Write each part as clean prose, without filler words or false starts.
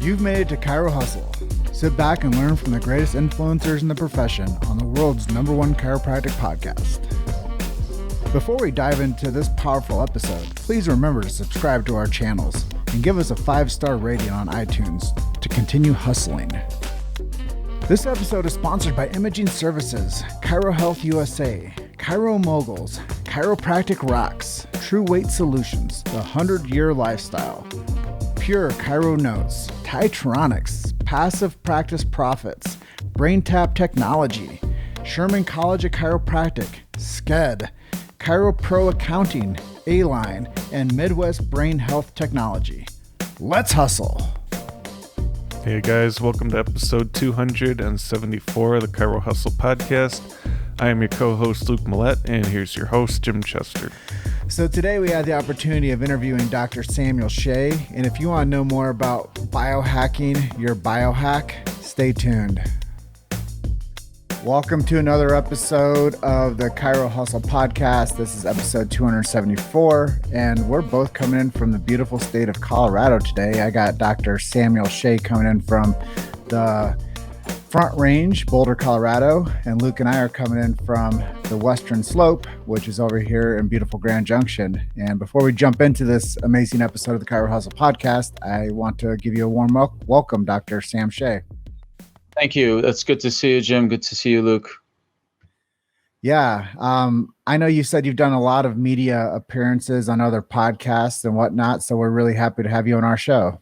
You've made it to Chiro Hustle. Sit back and learn from the greatest influencers in the profession on the world's #1 chiropractic podcast. Before we dive into this powerful episode, please remember to subscribe to our channels and give us a 5-star rating on iTunes to continue hustling. This episode is sponsored by Imaging Services, Chiro Health USA, Chiro Moguls, Chiropractic Rocks, True Weight Solutions, The 100-Year Lifestyle, Pure Chiro Notes, Titronics, Passive Practice Profits, BrainTap Technology, Sherman College of Chiropractic, SCED, Chiro Pro Accounting, A-Line, and Midwest Brain Health Technology. Let's hustle! Hey guys, welcome to episode 274 of the Chiro Hustle Podcast. I am your co-host Luke Millette, and here's your host Jim Chester. So today we had the opportunity of interviewing Dr. Samuel Shay, and if you want to know more about biohacking your BioHack, stay tuned. Welcome to another episode of the Chiro Hustle Podcast. This is episode 274, and we're both coming in from the beautiful state of Colorado today. I got Dr. Samuel Shay coming in from the Front Range, Boulder, Colorado, and Luke and I are coming in from the Western Slope, which is over here in beautiful Grand Junction. And before we jump into this amazing episode of the Chiro Hustle Podcast, I want to give you a warm welcome, Dr. Sam Shay. Thank you. That's good to see you, Jim. Good to see you, Luke. Yeah. I know you said you've done a lot of media appearances on other podcasts and whatnot, so we're really happy to have you on our show.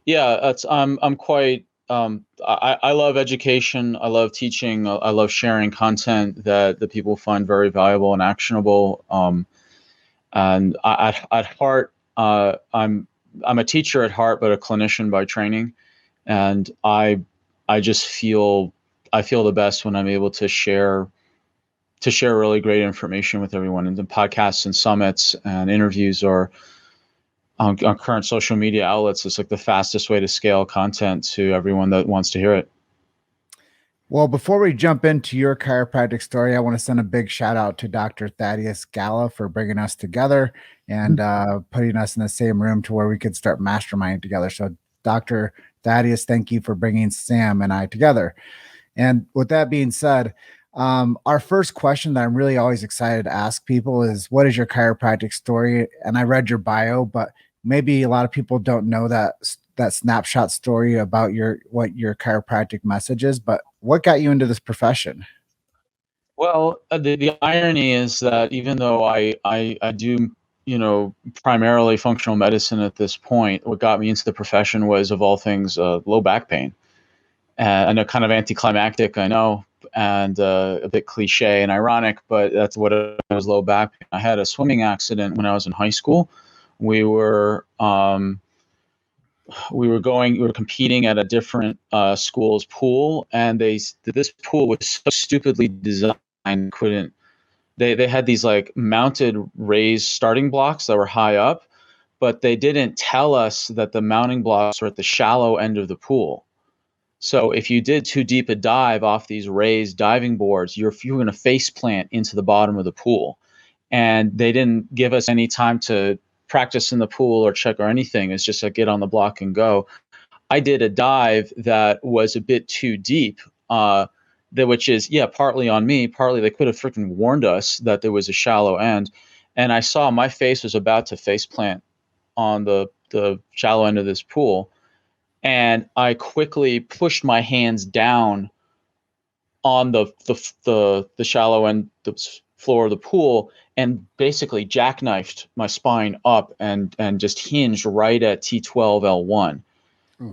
Yeah, I'm quite, I love education. I love teaching. I love sharing content that the people find very valuable and actionable. And at heart, I'm a teacher at heart, but a clinician by training. And I just feel the best when I'm able to share really great information with everyone. And the podcasts and summits and interviews are on current social media outlets. It's like the fastest way to scale content to everyone that wants to hear it. Well, before we jump into your chiropractic story, I want to send a big shout out to Dr. Thaddeus Gala for bringing us together and putting us in the same room to where we could start masterminding together. So Dr. Thaddeus, thank you for bringing Sam and I together. And with that being said, our first question that I'm really always excited to ask people is, what is your chiropractic story? And I read your bio, but maybe a lot of people don't know that snapshot story about what your chiropractic message is, but what got you into this profession? Well, the irony is that even though I do, primarily functional medicine at this point, what got me into the profession was, of all things, low back pain. And I know, kind of anticlimactic, I know, and a bit cliche and ironic, but that's what it was, low back pain. I had a swimming accident when I was in high school. We were competing at a different school's pool, and this pool was so stupidly designed, They had these like mounted raised starting blocks that were high up, but they didn't tell us that the mounting blocks were at the shallow end of the pool. So if you did too deep a dive off these raised diving boards, you were going to face plant into the bottom of the pool. And they didn't give us any time to practice in the pool or check or anything. It's just like, get on the block and go. I did a dive that was a bit too deep, which is, partly on me, partly they could have freaking warned us that there was a shallow end. And I saw my face was about to face plant on the shallow end of this pool. And I quickly pushed my hands down on the shallow end, the floor of the pool, and basically jackknifed my spine up and just hinged right at T12L1.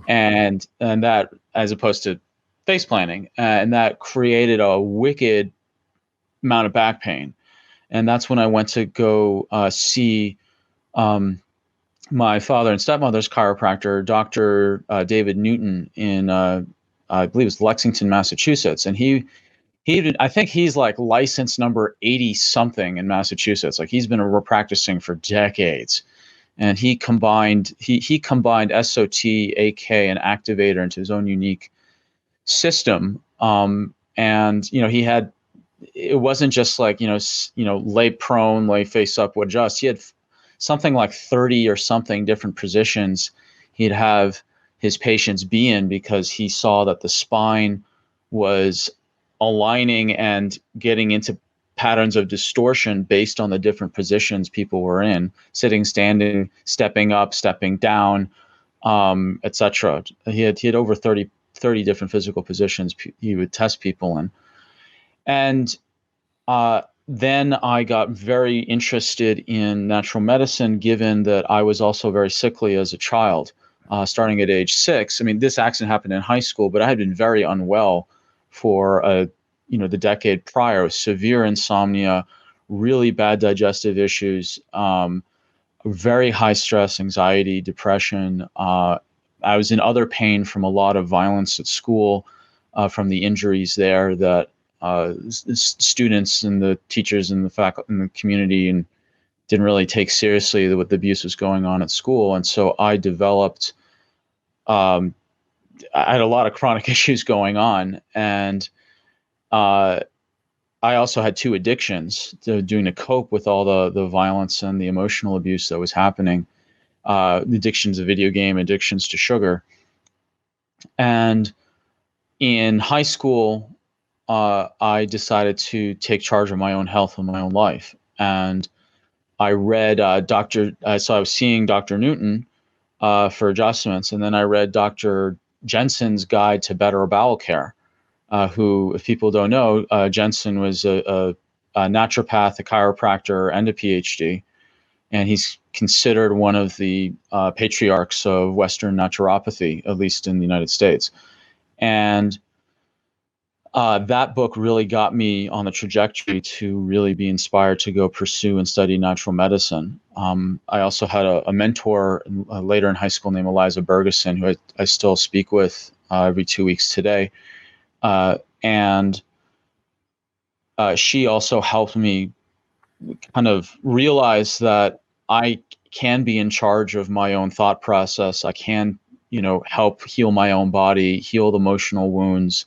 And that, as opposed to face planting, and that created a wicked amount of back pain. And that's when I went to go see my father and stepmother's chiropractor, Dr. David Newton, in I believe it's Lexington, Massachusetts. And I think he's like license number 80 something in Massachusetts. Like, he's been practicing for decades. And he combined SOT, AK, and activator into his own unique system. And he had, it wasn't just like, lay prone, lay face up, adjust. He had something like 30 or something different positions. He'd have his patients be in, because he saw that the spine was aligning and getting into patterns of distortion based on the different positions people were in: sitting, standing, stepping up, stepping down, etc. He had over 30 different physical positions he would test people in. And then I got very interested in natural medicine, given that I was also very sickly as a child, starting at age 6. I mean, this accident happened in high school, but I had been very unwell for the decade prior: severe insomnia, really bad digestive issues, very high stress, anxiety, depression. I was in other pain from a lot of violence at school, from the injuries there that students and the teachers and the faculty and the community and didn't really take seriously what the abuse was going on at school. And so I developed, I had a lot of chronic issues going on. And I also had 2 addictions doing to cope with all the violence and the emotional abuse that was happening. Addictions to video game, addictions to sugar. And in high school, I decided to take charge of my own health and my own life. And I read so I was seeing Dr. Newton for adjustments. And then I read Dr. Jensen's Guide to Better Bowel Care, who, if people don't know, Jensen was a naturopath, a chiropractor, and a PhD. And he's considered one of the patriarchs of Western naturopathy, at least in the United States. And that book really got me on the trajectory to really be inspired to go pursue and study natural medicine. I also had a mentor later in high school named Eliza Bergeson, who I still speak with every 2 weeks today. And she also helped me kind of realize that I can be in charge of my own thought process. I can, help heal my own body, heal the emotional wounds,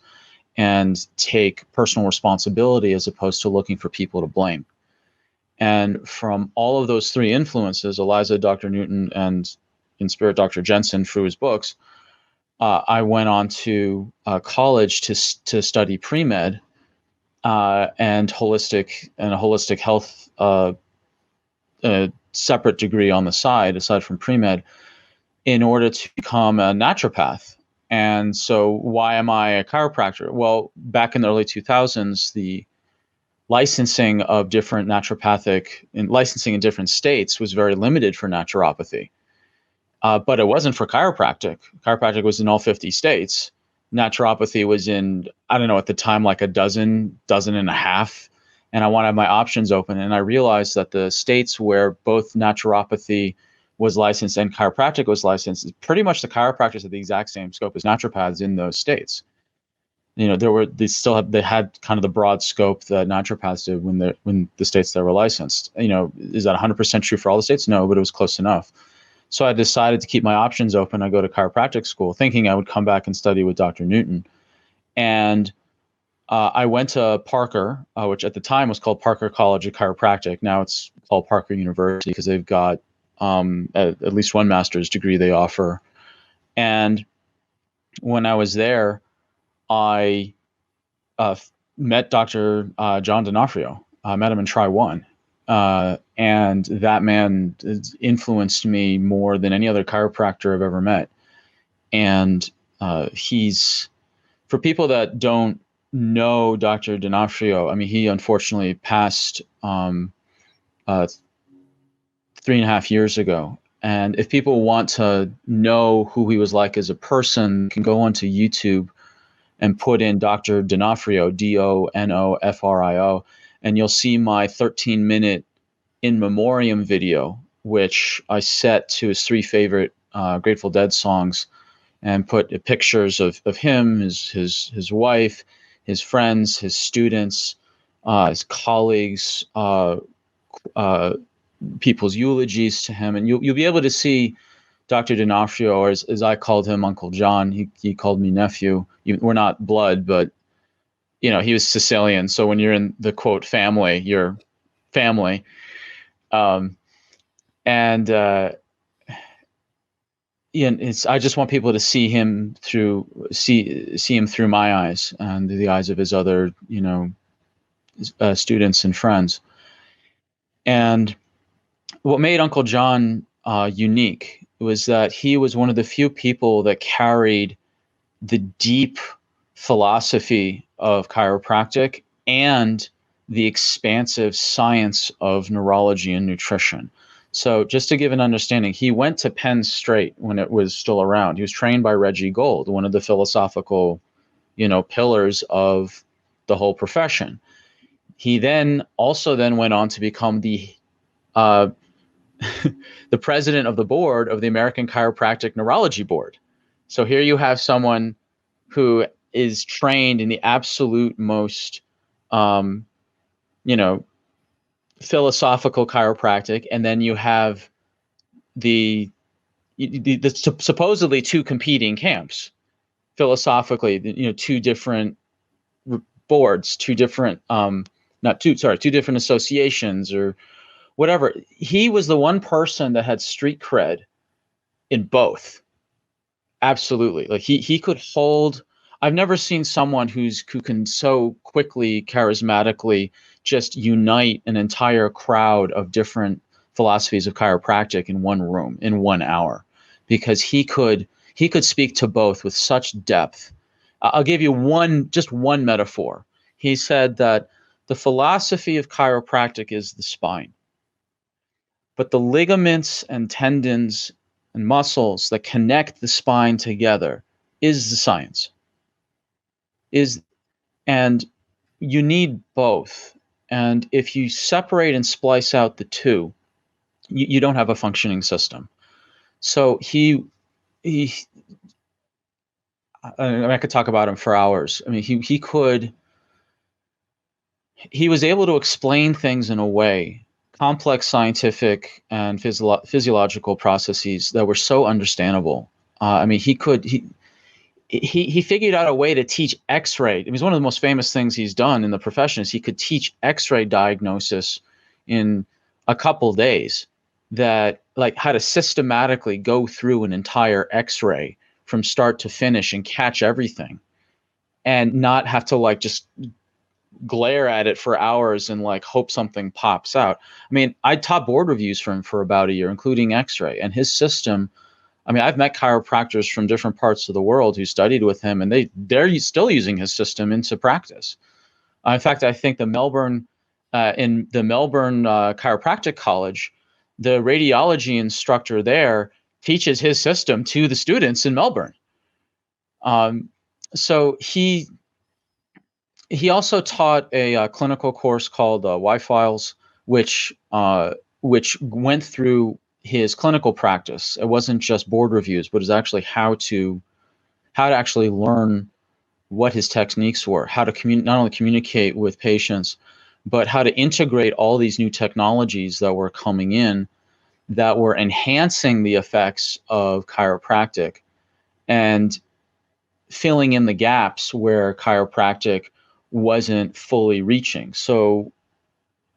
and take personal responsibility as opposed to looking for people to blame. And from all of those 3 influences, Eliza, Dr. Newton, and in spirit, Dr. Jensen, through his books, I went on to college to study pre-med and holistic health, a separate degree on the side, aside from pre-med, in order to become a naturopath. And so why am I a chiropractor? Well, back in the early 2000s, the licensing of different licensing in different states was very limited for naturopathy. But it wasn't for chiropractic. Chiropractic was in all 50 states. Naturopathy was in, I don't know, at the time, like a dozen and a half. And I wanted my options open. And I realized that the states where both naturopathy was licensed and chiropractic was licensed, pretty much the chiropractors had the exact same scope as naturopaths in those states. They had kind of the broad scope that naturopaths did when the states that were licensed. Is that 100% true for all the states? No, but it was close enough. So I decided to keep my options open. I go to chiropractic school thinking I would come back and study with Dr. Newton. And I went to Parker, which at the time was called Parker College of Chiropractic. Now it's called Parker University because they've got at least one master's degree they offer. And when I was there, I met Dr. John Donofrio. I met him in Tri 1. And that man influenced me more than any other chiropractor I've ever met. And he's, for people that don't know Dr. Donofrio, I mean, he unfortunately passed 3.5 years ago. And if people want to know who he was like as a person, you can go onto YouTube and put in Dr. Donofrio, Donofrio, and you'll see my 13-minute in memoriam video, which I set to his 3 favorite Grateful Dead songs, and put pictures of him, his wife, his friends, his students, his colleagues, people's eulogies to him. And you'll be able to see Dr. Donofrio, or as I called him, Uncle John. He called me nephew. We're not blood, but he was Sicilian. So when you're in the quote family, you're family. And I just want people to see him through my eyes and the eyes of his other, students and friends. And what made Uncle John unique was that he was one of the few people that carried the deep philosophy of chiropractic and the expansive science of neurology and nutrition. So just to give an understanding, he went to Penn State when it was still around. He was trained by Reggie Gold, one of the philosophical, pillars of the whole profession. He then went on to become the the president of the board of the American Chiropractic Neurology Board. So here you have someone who is trained in the absolute most, philosophical chiropractic, and then you have the supposedly two competing camps philosophically. Two different boards, two different two different associations or whatever. He was the one person that had street cred in both. Absolutely. Like he could hold. I've never seen someone who can so quickly, charismatically just unite an entire crowd of different philosophies of chiropractic in one room in 1 hour, because he could speak to both with such depth. I'll give you one metaphor. He said that the philosophy of chiropractic is the spine, but the ligaments and tendons and muscles that connect the spine together is the science. And you need both. And if you separate and splice out the two, you don't have a functioning system. So I could talk about him for hours. I mean, he was able to explain things in a way, complex scientific and physiological processes that were so understandable. He figured out a way to teach X-ray. It was one of the most famous things he's done in the profession is he could teach X-ray diagnosis in a couple days, that like how to systematically go through an entire X-ray from start to finish and catch everything and not have to like just glare at it for hours and like hope something pops out. I mean, I taught board reviews for him for about a year, including X-ray, and his system. I mean, I've met chiropractors from different parts of the world who studied with him, and they're still using his system into practice. In fact, I think in the Melbourne Chiropractic College, the radiology instructor there teaches his system to the students in Melbourne. So he also taught a clinical course called Y-Files, which went through his clinical practice. It wasn't just board reviews, but it was actually how to actually learn what his techniques were, how to not only communicate with patients, but how to integrate all these new technologies that were coming in that were enhancing the effects of chiropractic and filling in the gaps where chiropractic wasn't fully reaching. So,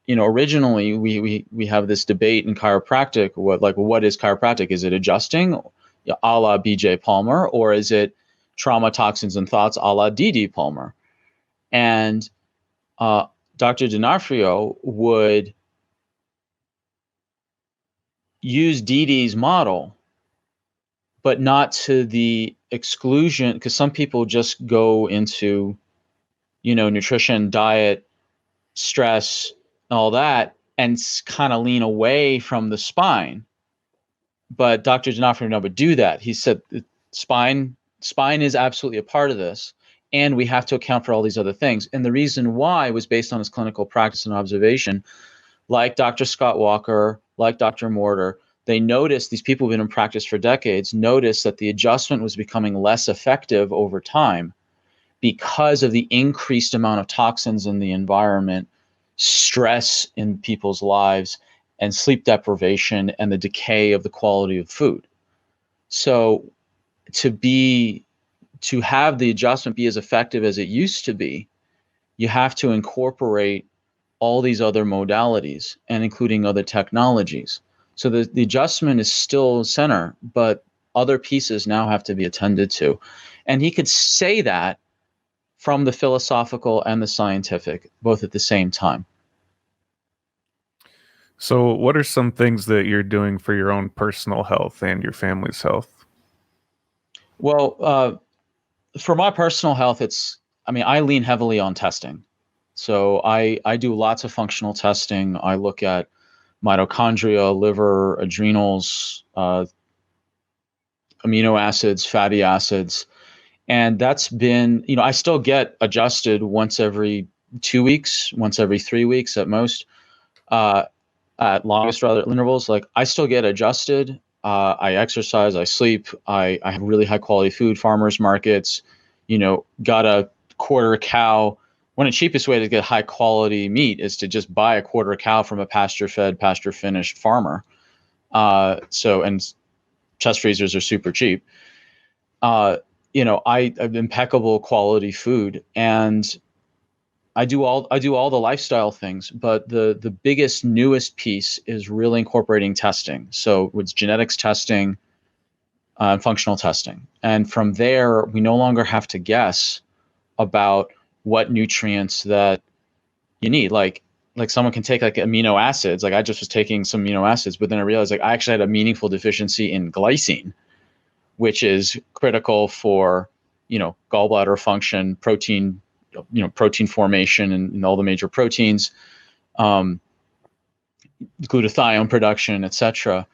originally we have this debate in chiropractic, what is chiropractic? Is it adjusting, a la BJ Palmer, or is it trauma, toxins, and thoughts, a la DD Palmer? And Dr. Donofrio would use DD's model, but not to the exclusion, because some people just go into, nutrition, diet, stress, all that, and kind of lean away from the spine. But Dr. Donofrio would do that. He said spine is absolutely a part of this, and we have to account for all these other things. And the reason why was based on his clinical practice and observation. Like Dr. Scott Walker, like Dr. Mortar, they noticed, these people who've been in practice for decades, noticed that the adjustment was becoming less effective over time because of the increased amount of toxins in the environment, stress in people's lives, and sleep deprivation, and the decay of the quality of food. So to have the adjustment be as effective as it used to be, you have to incorporate all these other modalities and including other technologies. So the adjustment is still center, but other pieces now have to be attended to. And he could say that from the philosophical and the scientific, both at the same time. So what are some things that you're doing for your own personal health and your family's health? Well, for my personal health, I lean heavily on testing. So I do lots of functional testing. I look at mitochondria, liver, adrenals, amino acids, fatty acids. And that's been, I still get adjusted once every 2 weeks, once every 3 weeks at most, at longest rather intervals. Like I still get adjusted. I exercise, I sleep, I have really high quality food, farmers markets, got a quarter cow. One of the cheapest way to get high quality meat is to just buy a quarter cow from a pasture fed, pasture finished farmer. And chest freezers are super cheap. I have impeccable quality food, and I do all the lifestyle things, but the biggest, newest piece is really incorporating testing. So it's genetics testing, functional testing. And from there, we no longer have to guess about what nutrients that you need. Like someone can take like amino acids. Like I just was taking some amino acids, but then I realized like I actually had a meaningful deficiency in glycine, which is critical for, gallbladder function, protein formation and all the major proteins, glutathione production, etc.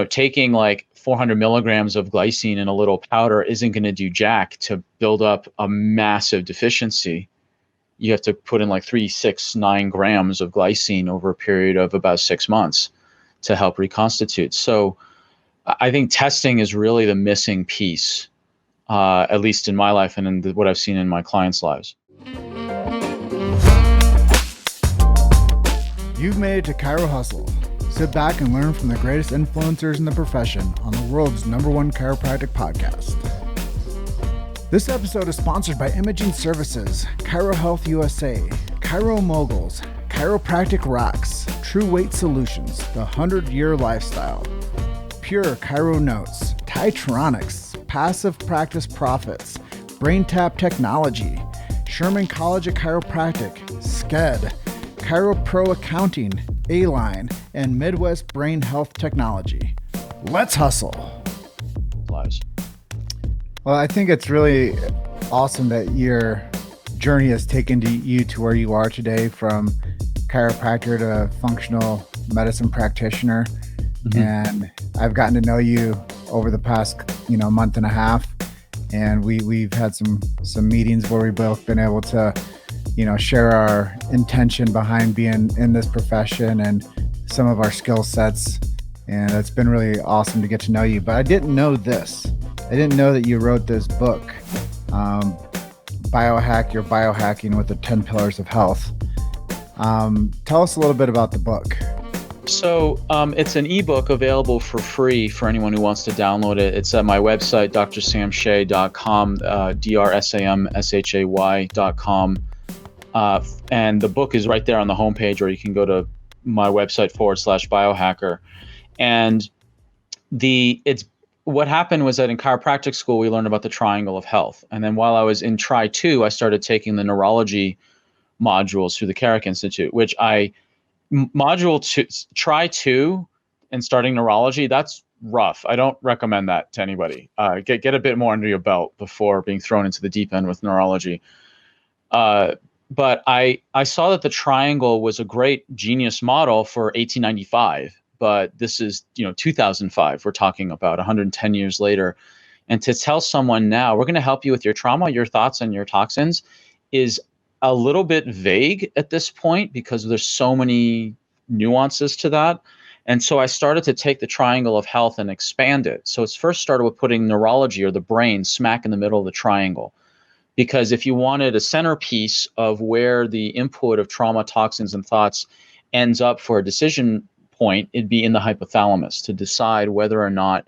Taking like 400 milligrams of glycine in a little powder isn't going to do jack to build up a massive deficiency. You have to put in like 3, 6, 9 grams of glycine over a period of about 6 months to help reconstitute. So I think testing is really the missing piece, at least in my life and in what I've seen in my clients' lives. You've made it to Chiro Hustle. Sit back and learn from the greatest influencers in the profession on the world's #1 chiropractic podcast. This episode is sponsored by Imaging Services, Chiro Health USA, Chiro Moguls, Chiropractic Rocks, True Weight Solutions, The 100-Year Lifestyle, Pure Chiro Notes, Titronics, Passive Practice Profits, BrainTap Technology, Sherman College of Chiropractic, SCED, ChiroPro Accounting, A-Line, and Midwest Brain Health Technology. Let's hustle. Well, I think it's really awesome that your journey has taken you to where you are today, from chiropractor to functional medicine practitioner. Mm-hmm. And I've gotten to know you over the past, month and a half, and we've had some meetings where we've both been able to, share our intention behind being in this profession and some of our skill sets. And it's been really awesome to get to know you. But I didn't know this. I didn't know that you wrote this book, BioHack, Your BioHacking with the 10 Pillars of Health. Tell us a little bit about the book. So it's an ebook available for free for anyone who wants to download it. It's at my website, drsamshay.com, drsamshay.com. And the book is right there on the homepage, or you can go to my website /biohacker. And what happened was that in chiropractic school, we learned about the triangle of health. And then while I was in Tri 2, I started taking the neurology modules through the Kalish Institute, which Tri 2 and starting neurology, that's rough. I don't recommend that to anybody. Get a bit more under your belt before being thrown into the deep end with neurology. But I saw that the triangle was a great genius model for 1895. But this is, 2005. We're talking about 110 years later. And to tell someone now, we're going to help you with your trauma, your thoughts, and your toxins is a little bit vague at this point because there's so many nuances to that. And so I started to take the triangle of health and expand it. So it's first started with putting neurology, or the brain, smack in the middle of the triangle. Because if you wanted a centerpiece of where the input of trauma, toxins, and thoughts ends up for a decision point, it'd be in the hypothalamus to decide whether or not,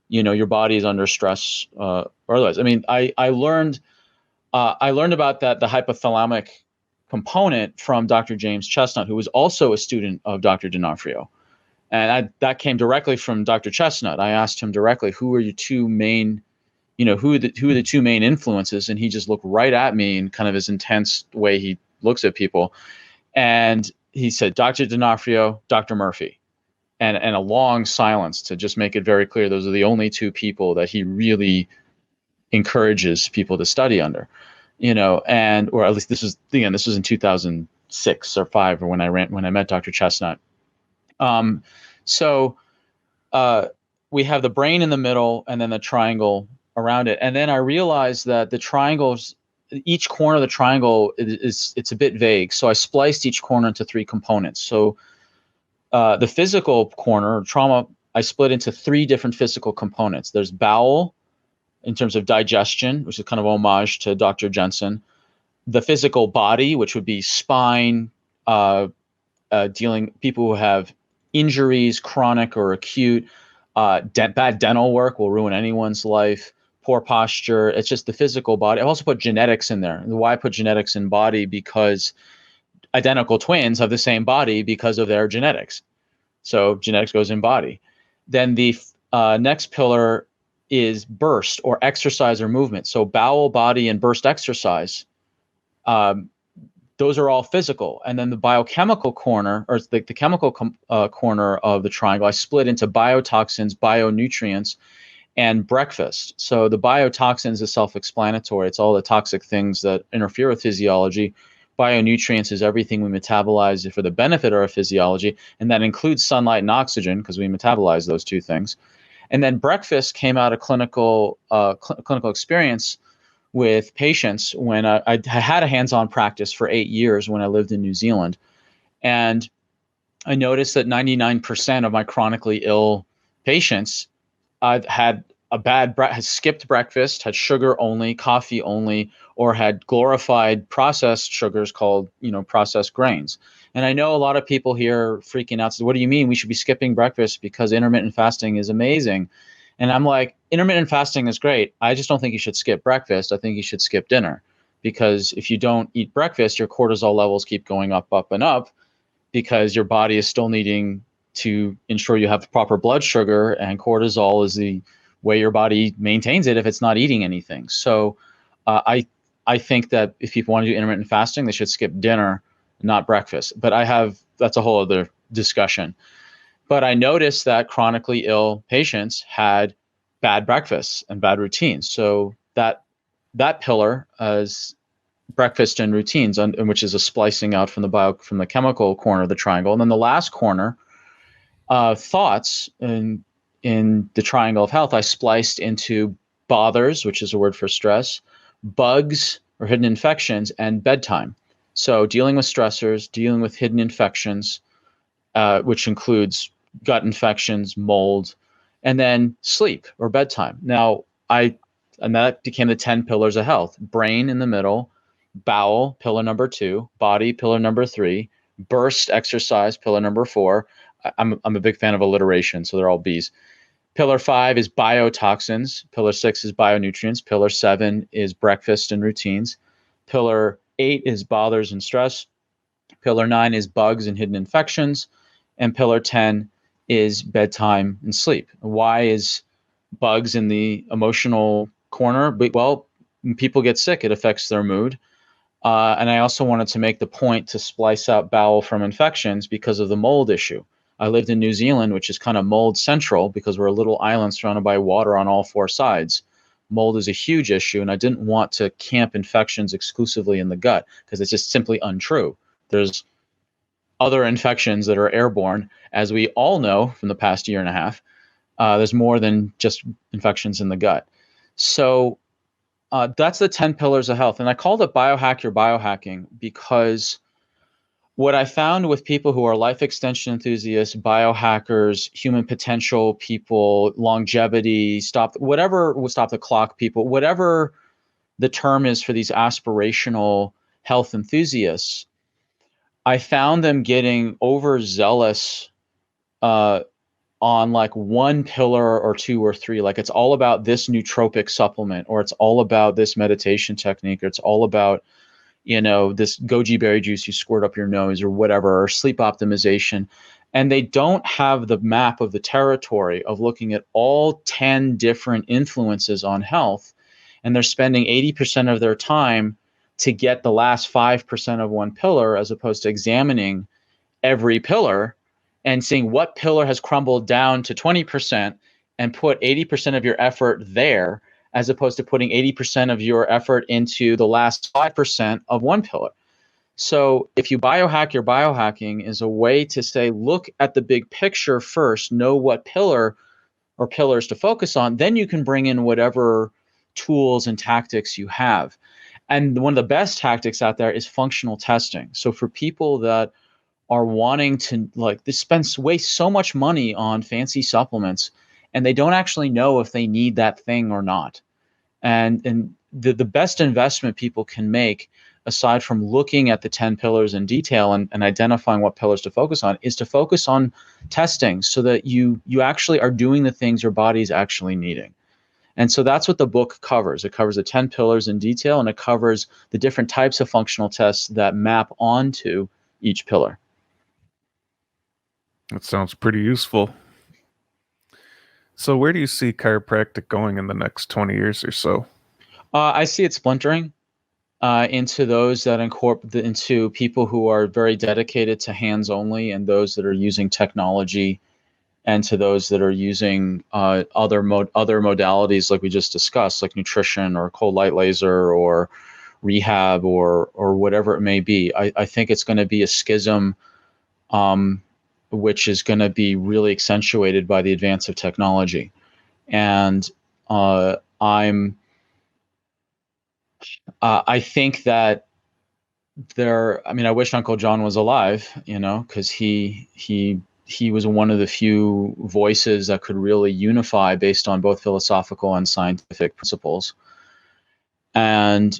your body is under stress or otherwise. I mean, I learned about the hypothalamic component from Dr. James Chestnut, who was also a student of Dr. Donofrio. And that came directly from Dr. Chestnut. I asked him directly, who are your two main, who are the two main influences? And he just looked right at me in kind of his intense way he looks at people. And he said, Dr. Donofrio, Dr. Murphy. And a long silence to just make it very clear those are the only two people that he really encourages people to study under, and or at least this was in 2006 or 5 or when I met Dr. Chestnut. So we have the brain in the middle and then the triangle around it. And then I realized that the triangles, each corner of the triangle it's a bit vague. So I spliced each corner into 3 components. So the physical corner, trauma, I split into 3 different physical components. There's bowel in terms of digestion, which is kind of homage to Dr. Jensen. The physical body, which would be spine, people who have injuries, chronic or acute, bad dental work will ruin anyone's life, poor posture. It's just the physical body. I also put genetics in there. Why I put genetics in body? Because identical twins have the same body because of their genetics. So genetics goes in body. Then the next pillar is burst or exercise or movement. So bowel, body, and burst exercise. Those are all physical. And then the biochemical corner, or the chemical corner of the triangle, I split into biotoxins, bionutrients, and breakfast. So the biotoxins is self-explanatory. It's all the toxic things that interfere with physiology. Bionutrients is everything we metabolize for the benefit of our physiology, and that includes sunlight and oxygen because we metabolize those 2 things. And then breakfast came out of clinical experience with patients when I had a hands-on practice for 8 years when I lived in New Zealand. And I noticed that 99% of my chronically ill patients had skipped breakfast, had sugar only, coffee only, or had glorified processed sugars called, processed grains. And I know a lot of people here freaking out. So what do you mean we should be skipping breakfast because intermittent fasting is amazing? And I'm like, intermittent fasting is great. I just don't think you should skip breakfast. I think you should skip dinner, because if you don't eat breakfast, your cortisol levels keep going up, and up, because your body is still needing to ensure you have proper blood sugar, and cortisol is the way your body maintains it if it's not eating anything. So I think that if people want to do intermittent fasting, they should skip dinner, not breakfast. But that's a whole other discussion. But I noticed that chronically ill patients had bad breakfasts and bad routines. So that pillar is breakfast and routines, which is a splicing out from the chemical corner of the triangle. And then the last corner, thoughts in the triangle of health, I spliced into bothers, which is a word for stress, bugs or hidden infections, and bedtime. So dealing with stressors, dealing with hidden infections, which includes gut infections, mold, and then sleep or bedtime. Now, and that became the 10 pillars of health. Brain in the middle, bowel, pillar number 2, body, pillar number 3, burst exercise, pillar number 4. I'm a big fan of alliteration, so they're all B's. Pillar 5 is biotoxins. Pillar 6 is bionutrients. Pillar 7 is breakfast and routines. Pillar 8 is bothers and stress. Pillar 9 is bugs and hidden infections. And pillar 10 is bedtime and sleep. Why is bugs in the emotional corner? Well, when people get sick, it affects their mood. And I also wanted to make the point to splice out bowel from infections because of the mold issue. I lived in New Zealand, which is kind of mold central because we're a little island surrounded by water on all 4 sides. Mold is a huge issue, and I didn't want to camp infections exclusively in the gut because it's just simply untrue. There's other infections that are airborne, as we all know from the past year and a half. There's more than just infections in the gut. So that's the 10 pillars of health. And I called it BioHack Your BioHacking because what I found with people who are life extension enthusiasts, biohackers, human potential people, longevity, stop the clock people, whatever the term is for these aspirational health enthusiasts, I found them getting overzealous on like one pillar or 2 or 3. Like it's all about this nootropic supplement, or it's all about this meditation technique, or it's all about, this goji berry juice you squirt up your nose or whatever, or sleep optimization. And they don't have the map of the territory of looking at all 10 different influences on health. And they're spending 80% of their time to get the last 5% of one pillar, as opposed to examining every pillar and seeing what pillar has crumbled down to 20% and put 80% of your effort there, as opposed to putting 80% of your effort into the last 5% of one pillar. So if you biohack your biohacking is a way to say, look at the big picture first, know what pillar or pillars to focus on, then you can bring in whatever tools and tactics you have. And one of the best tactics out there is functional testing. So for people that are wanting to, like, they waste so much money on fancy supplements and they don't actually know if they need that thing or not. And the best investment people can make, aside from looking at the 10 pillars in detail and identifying what pillars to focus on, is to focus on testing so that you actually are doing the things your body's actually needing. And so that's what the book covers. It covers the 10 pillars in detail, and it covers the different types of functional tests that map onto each pillar. That sounds pretty useful. So where do you see chiropractic going in the next 20 years or so? I see it splintering into those that into people who are very dedicated to hands only, and those that are using technology, and to those that are using other modalities like we just discussed, like nutrition or cold light laser or rehab or whatever it may be. I think it's going to be a schism, which is going to be really accentuated by the advance of technology. And I think that I wish Uncle John was alive, because he was one of the few voices that could really unify based on both philosophical and scientific principles. And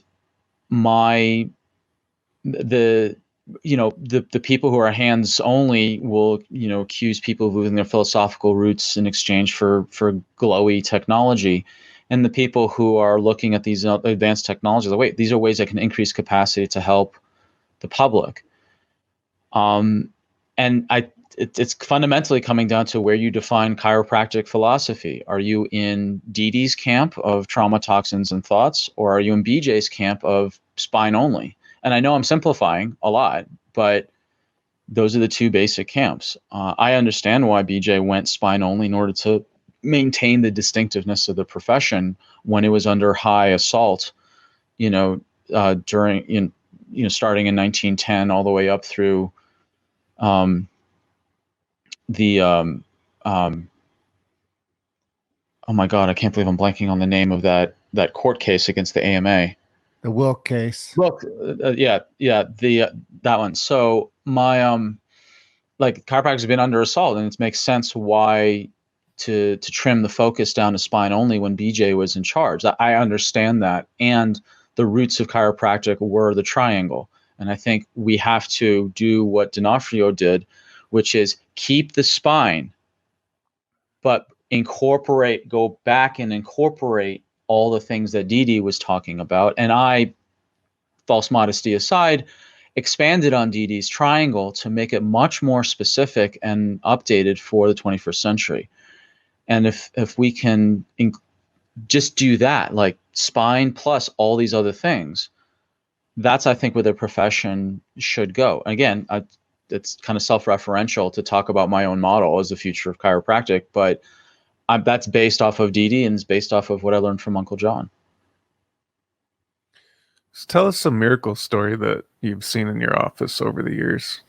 the people who are hands only will, accuse people of losing their philosophical roots in exchange for glowy technology. And the people who are looking at these advanced technologies, like, wait, these are ways that can increase capacity to help the public. And it's fundamentally coming down to where you define chiropractic philosophy. Are you in DD's camp of trauma, toxins, and thoughts, or are you in BJ's camp of spine only? And I know I'm simplifying a lot, but those are the two basic camps. I understand why BJ went spine only in order to maintain the distinctiveness of the profession when it was under high assault, during, starting in 1910 all the way up through oh my God, I can't believe I'm blanking on the name of that court case against the AMA. The Wilk case. That one. So my chiropractic has been under assault, and it makes sense why to trim the focus down to spine only when BJ was in charge. I understand that, and the roots of chiropractic were the triangle, and I think we have to do what Donofrio did, which is keep the spine, but go back and incorporate all the things that DD was talking about. And I, false modesty aside, expanded on DD's triangle to make it much more specific and updated for the 21st century. And if we can just do that, like spine plus all these other things, that's, I think, where the profession should go. Again, it's kind of self-referential to talk about my own model as the future of chiropractic, but that's based off of DD and it's based off of what I learned from Uncle John. So tell us a miracle story that you've seen in your office over the years.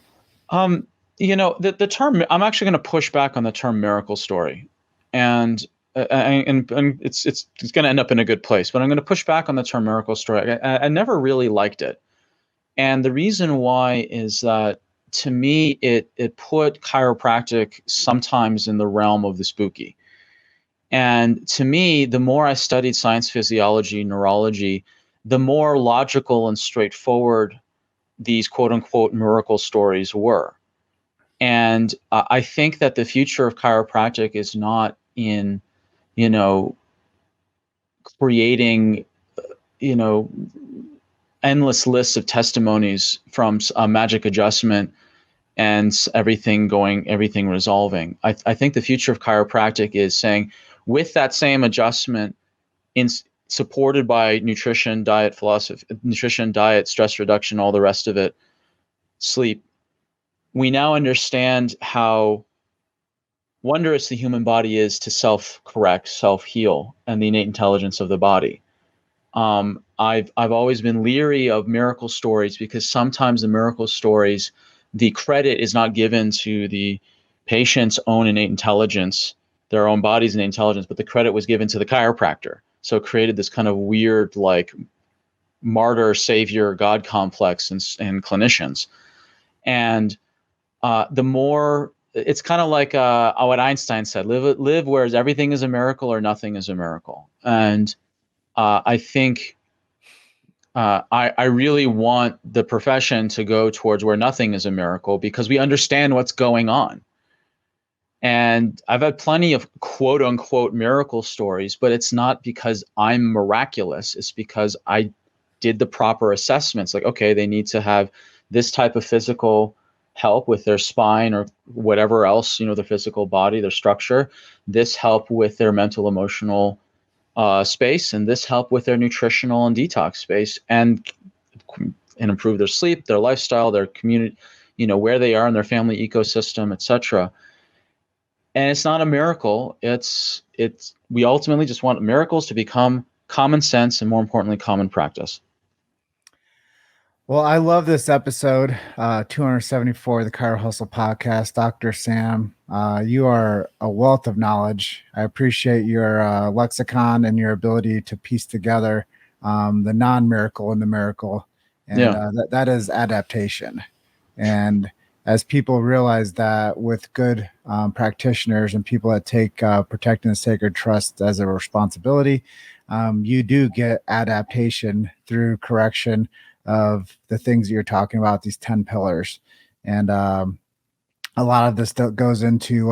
The term, I'm actually going to push back on the term miracle story, and it's going to end up in a good place, but I'm going to push back on the term miracle story. I never really liked it. And the reason why is that, to me, it put chiropractic sometimes in the realm of the spooky. And to me, the more I studied science, physiology, neurology, the more logical and straightforward these quote unquote miracle stories were. And I think that the future of chiropractic is not in, creating, endless lists of testimonies from a magic adjustment and everything resolving. I think the future of chiropractic is saying, with that same adjustment, supported by nutrition, diet philosophy, stress reduction, all the rest of it, sleep, we now understand how wondrous the human body is to self-correct, self-heal, and the innate intelligence of the body. I've always been leery of miracle stories, because sometimes the miracle stories, the credit is not given to the patient's own innate intelligence, their own body's innate intelligence, but the credit was given to the chiropractor. So it created this kind of weird, like, martyr, savior, God complex in clinicians. And the more, it's kind of like what Einstein said: live where everything is a miracle or nothing is a miracle. And I think I really want the profession to go towards where nothing is a miracle, because we understand what's going on. And I've had plenty of quote unquote miracle stories, but it's not because I'm miraculous. It's because I did the proper assessments. Like, okay, they need to have this type of physical help with their spine or whatever else, their physical body, their structure. This help with their mental, emotional space, and this help with their nutritional and detox space, and improve their sleep, their lifestyle, their community, where they are in their family ecosystem, etc. And it's not a miracle. It's we ultimately just want miracles to become common sense, and more importantly, common practice. Well, I love this episode, 274 of the Chiro Hustle Podcast. Dr. Sam, you are a wealth of knowledge. I appreciate your lexicon and your ability to piece together the non-miracle and the miracle. And that is adaptation. And as people realize that with good practitioners and people that take protecting the sacred trust as a responsibility, you do get adaptation through correction of the things that you're talking about, these 10 pillars. And a lot of this goes into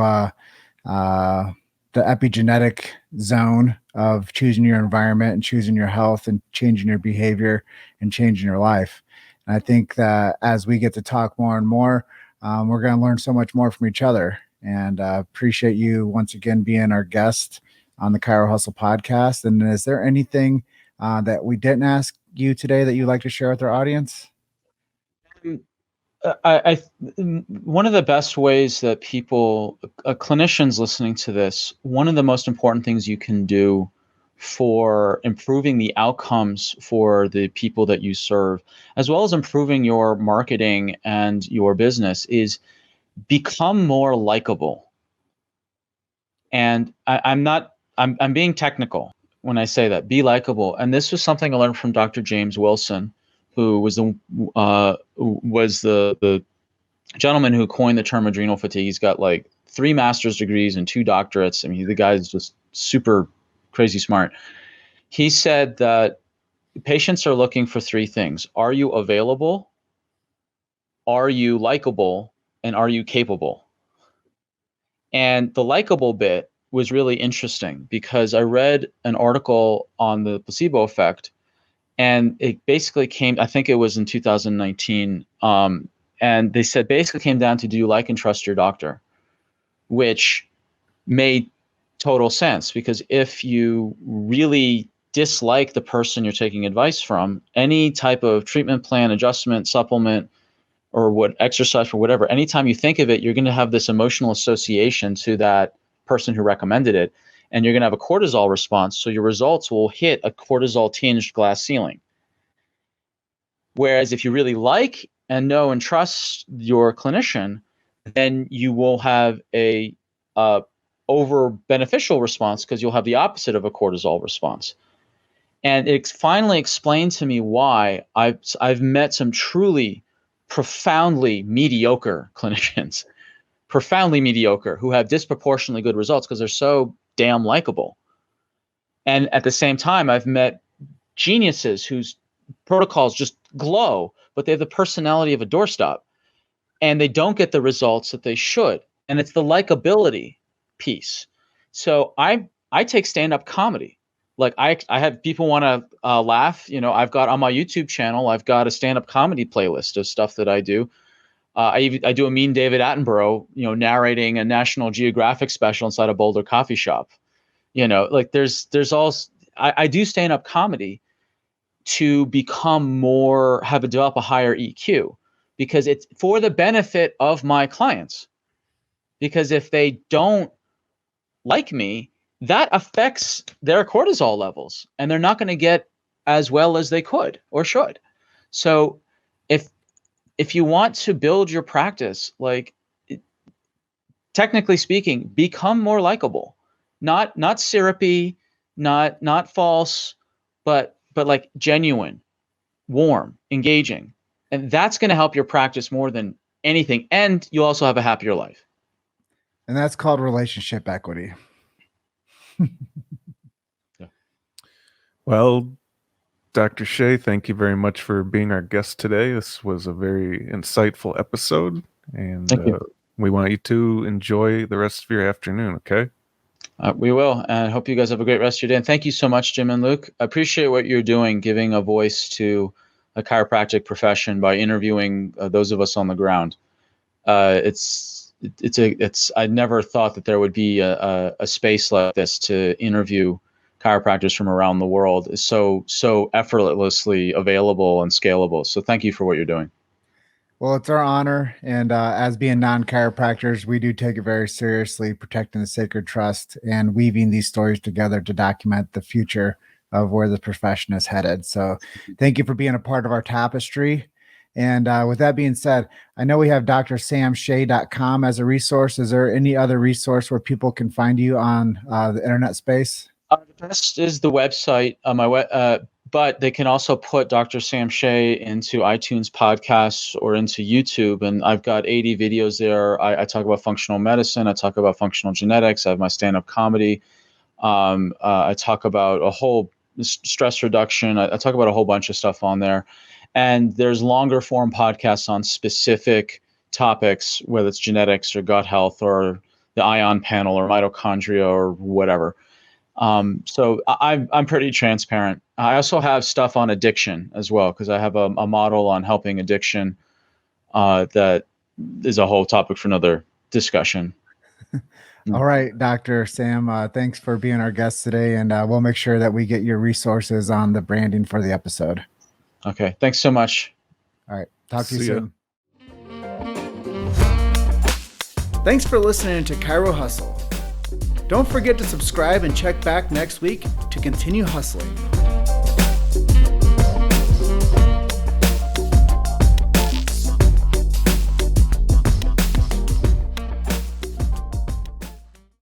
the epigenetic zone of choosing your environment and choosing your health and changing your behavior and changing your life. And I think that as we get to talk more and more, we're going to learn so much more from each other. And appreciate you once again being our guest on the Chiro Hustle Podcast. And is there anything that we didn't ask you today that you'd like to share with our audience? One of the best ways that people, clinicians listening to this, one of the most important things you can do for improving the outcomes for the people that you serve, as well as improving your marketing and your business, is become more likable. And I'm being technical when I say that. Be likable. And this was something I learned from Dr. James Wilson, who was the gentleman who coined the term adrenal fatigue. He's got like 3 master's degrees and 2 doctorates. I mean, the guy's just super crazy smart. He said that patients are looking for 3 things: are you available, are you likable, and are you capable? And the likable bit was really interesting, because I read an article on the placebo effect, and it basically came, I think it was in 2019, and they said basically came down to, do you like and trust your doctor? Which made total sense, because if you really dislike the person you're taking advice from, any type of treatment plan, adjustment, supplement, or what exercise or whatever, anytime you think of it, you're going to have this emotional association to that person who recommended it, and you're going to have a cortisol response. So your results will hit a cortisol tinged glass ceiling. Whereas if you really like and know and trust your clinician, then you will have a over beneficial response, because you'll have the opposite of a cortisol response. And it finally explained to me why I've met some truly profoundly mediocre clinicians, who have disproportionately good results because they're so damn likable. And at the same time, I've met geniuses whose protocols just glow, but they have the personality of a doorstop, and they don't get the results that they should. And it's the likability piece. So I take stand-up comedy. Like I have people want to laugh. I've got on my YouTube channel, I've got a stand-up comedy playlist of stuff that I do. I do a mean David Attenborough, narrating a National Geographic special inside a Boulder coffee shop. Like there's all, I do stand-up comedy to develop a higher EQ, because it's for the benefit of my clients. Because if they don't like me, that affects their cortisol levels, and they're not going to get as well as they could or should. So if you want to build your practice, like, technically speaking, become more likable, not syrupy, not false, but like genuine, warm, engaging. And that's going to help your practice more than anything. And you'll also have a happier life. And that's called relationship equity. Yeah. Well, Dr. Shay, thank you very much for being our guest today. This was a very insightful episode, and we want you to enjoy the rest of your afternoon, okay? We will, and I hope you guys have a great rest of your day. And thank you so much, Jim and Luke. I appreciate what you're doing, giving a voice to a chiropractic profession by interviewing those of us on the ground. I never thought that there would be a space like this to interview chiropractors from around the world. Is so effortlessly available and scalable. So thank you for what you're doing. Well, it's our honor. And as being non-chiropractors, we do take it very seriously, protecting the sacred trust and weaving these stories together to document the future of where the profession is headed. So thank you for being a part of our tapestry. And with that being said, I know we have drsamshay.com as a resource. Is there any other resource where people can find you on the internet space? The best is the website. But they can also put Dr. Sam Shay into iTunes podcasts or into YouTube. And I've got 80 videos there. I talk about functional medicine. I talk about functional genetics. I have my stand-up comedy. I talk about a whole stress reduction. I talk about a whole bunch of stuff on there. And there's longer form podcasts on specific topics, whether it's genetics or gut health or the ion panel or mitochondria or whatever. So I'm pretty transparent. I also have stuff on addiction as well, because I have a model on helping addiction that is a whole topic for another discussion. All right, Dr. Sam, thanks for being our guest today, and we'll make sure that we get your resources on the branding for the episode. Okay, thanks so much. All right, talk to you See ya. soon. Thanks for listening to Chiro Hustle. Don't forget to subscribe and check back next week to continue hustling.